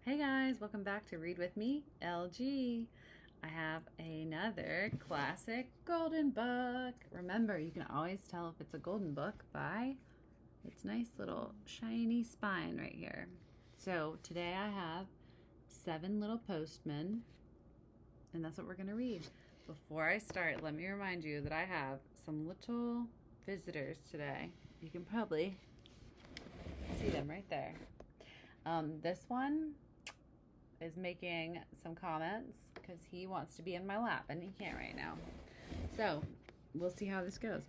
Hey guys, welcome back to Read With Me, LG. I have another classic golden book. Remember, you can always tell if it's a golden book by its nice little shiny spine right here. So today I have 7 Little Postmen, and that's what we're going to read. Before I start, let me remind you that I have some little visitors today. You can probably see them right there. This one is making some comments because he wants to be in my lap and he can't right now. So we'll see how this goes.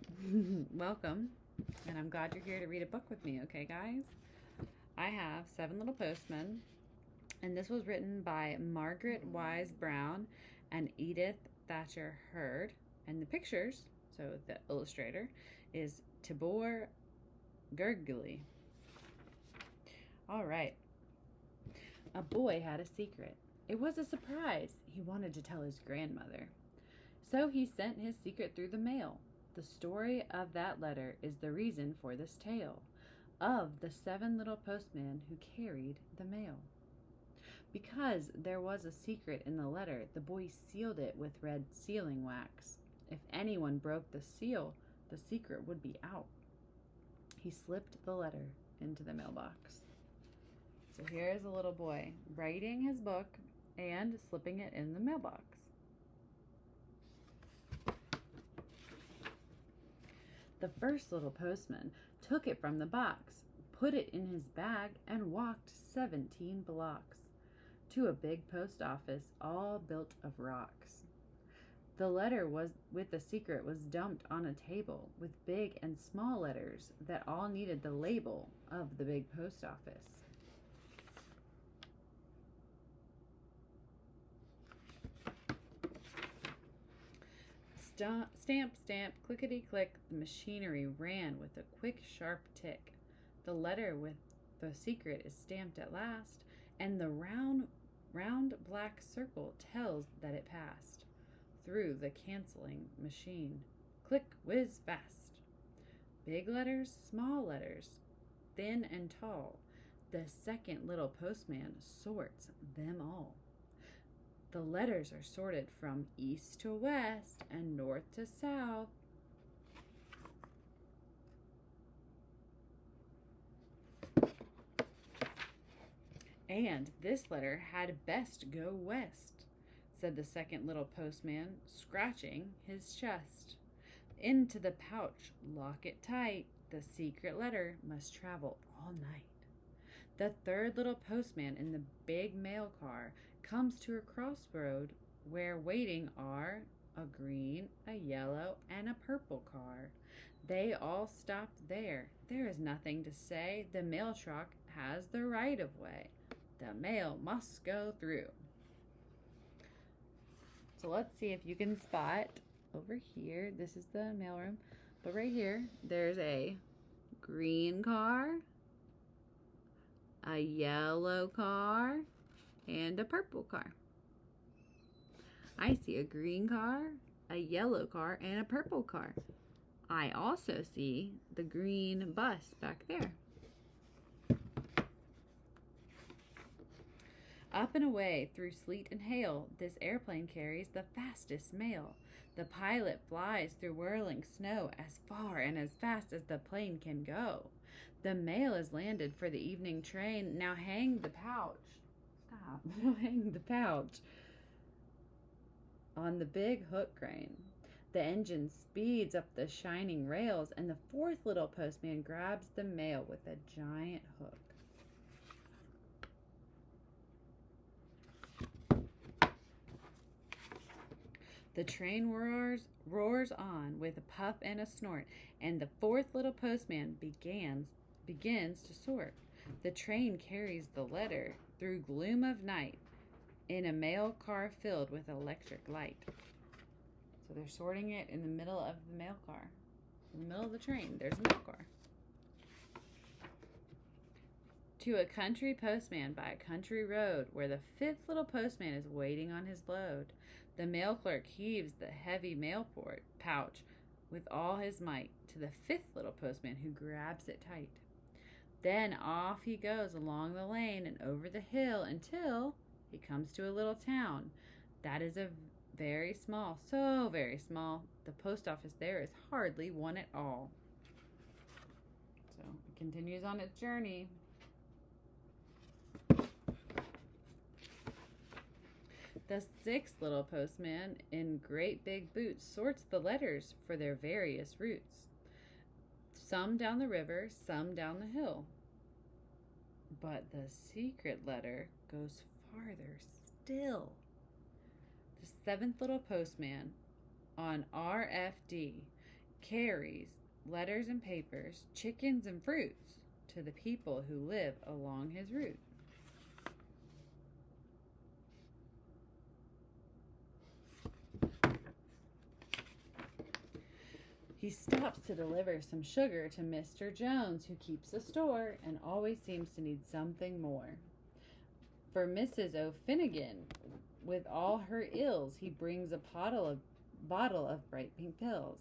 Welcome, and I'm glad you're here to read a book with me, okay guys? I have 7 Little Postmen, and this was written by Margaret Wise Brown and Edith Thacher Hurd, and the pictures, so the illustrator is Tibor Gergely. All right. A boy had a secret. It was a surprise. He wanted to tell his grandmother. So he sent his secret through the mail. The story of that letter is the reason for this tale of the 7 little postmen who carried the mail. Because there was a secret in the letter, the boy sealed it with red sealing wax. If anyone broke the seal, the secret would be out. He slipped the letter into the mailbox. So here's a little boy writing his book and slipping it in the mailbox. The first little postman took it from the box, put it in his bag, and walked 17 blocks to a big post office all built of rocks. The letter with the secret was dumped on a table with big and small letters that all needed the label of the big post office. Stamp, stamp, clickety-click, the machinery ran with a quick, sharp tick. The letter with the secret is stamped at last, and the round black circle tells that it passed through the canceling machine. Click, whiz, fast. Big letters, small letters, thin and tall. The second little postman sorts them all. The letters are sorted from east to west and north to south. And this letter had best go west, said the second little postman, scratching his chest. Into the pouch, lock it tight. The secret letter must travel all night. The third little postman in the big mail car comes to a crossroad where waiting are a green, a yellow, and a purple car. They all stopped there. There is nothing to say. The mail truck has the right of way. The mail must go through. So let's see if you can spot over here. This is the mailroom. But right here, there's a green car, a yellow car, and a purple car. I see a green car, a yellow car, and a purple car. I also see the green bus back there. Up and away through sleet and hail, this airplane carries the fastest mail. The pilot flies through whirling snow as far and as fast as the plane can go. The mail is landed for the evening train. Now hang the pouch. Stop. Now hang the pouch on the big hook crane. The engine speeds up the shining rails, and the fourth little postman grabs the mail with a giant hook. The train roars on with a puff and a snort, and the fourth little postman begins to sort. The train carries the letter through gloom of night in a mail car filled with electric light. So they're sorting it in the middle of the mail car. In the middle of the train, there's a mail car. To a country postman by a country road where the fifth little postman is waiting on his load. The mail clerk heaves the heavy mail pouch with all his might to the fifth little postman, who grabs it tight. Then off he goes along the lane and over the hill until he comes to a little town. That is a very small, so very small. The post office there is hardly one at all. So it continues on its journey. The sixth little postman in great big boots sorts the letters for their various routes. Some down the river, some down the hill. But the secret letter goes farther still. The seventh little postman on RFD carries letters and papers, chickens and fruits to the people who live along his route. He stops to deliver some sugar to Mr. Jones, who keeps a store and always seems to need something more. For Mrs. O'Finnegan, with all her ills, he brings a bottle of bright pink pills.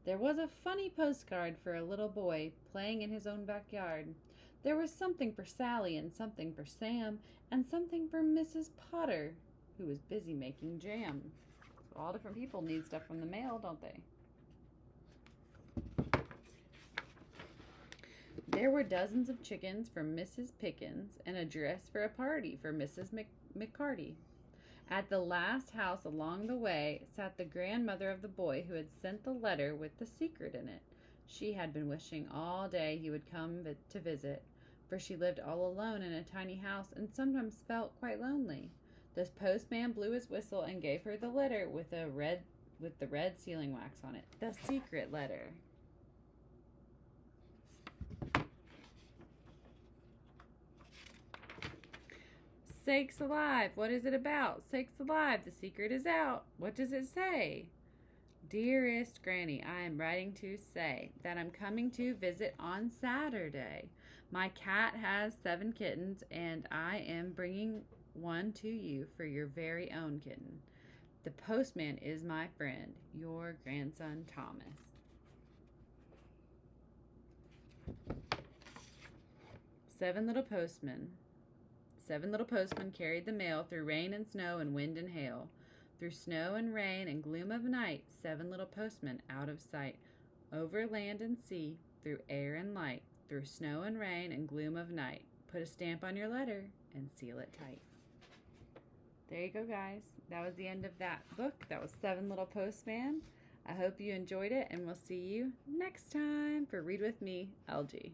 There was a funny postcard for a little boy playing in his own backyard. There was something for Sally and something for Sam and something for Mrs. Potter, who was busy making jam. So all different people need stuff from the mail, don't they? There were dozens of chickens for Mrs. Pickens and a dress for a party for Mrs. McCarty. At the last house along the way sat the grandmother of the boy who had sent the letter with the secret in it. She had been wishing all day he would come to visit, for she lived all alone in a tiny house and sometimes felt quite lonely. The postman blew his whistle and gave her the letter with the red sealing wax on it. The secret letter. Sakes alive, what is it about? Sakes alive, the secret is out. What does it say? Dearest Granny, I am writing to say that I'm coming to visit on Saturday. My cat has 7 kittens, and I am bringing one to you for your very own kitten. The postman is my friend, your grandson Thomas. Seven little postmen carried the mail through rain and snow and wind and hail. Through snow and rain and gloom of night, 7 little postmen out of sight. Over land and sea, through air and light, through snow and rain and gloom of night. Put a stamp on your letter and seal it tight. There you go, guys. That was the end of that book. That was 7 Little Postman. I hope you enjoyed it, and we'll see you next time for Read With Me, LG.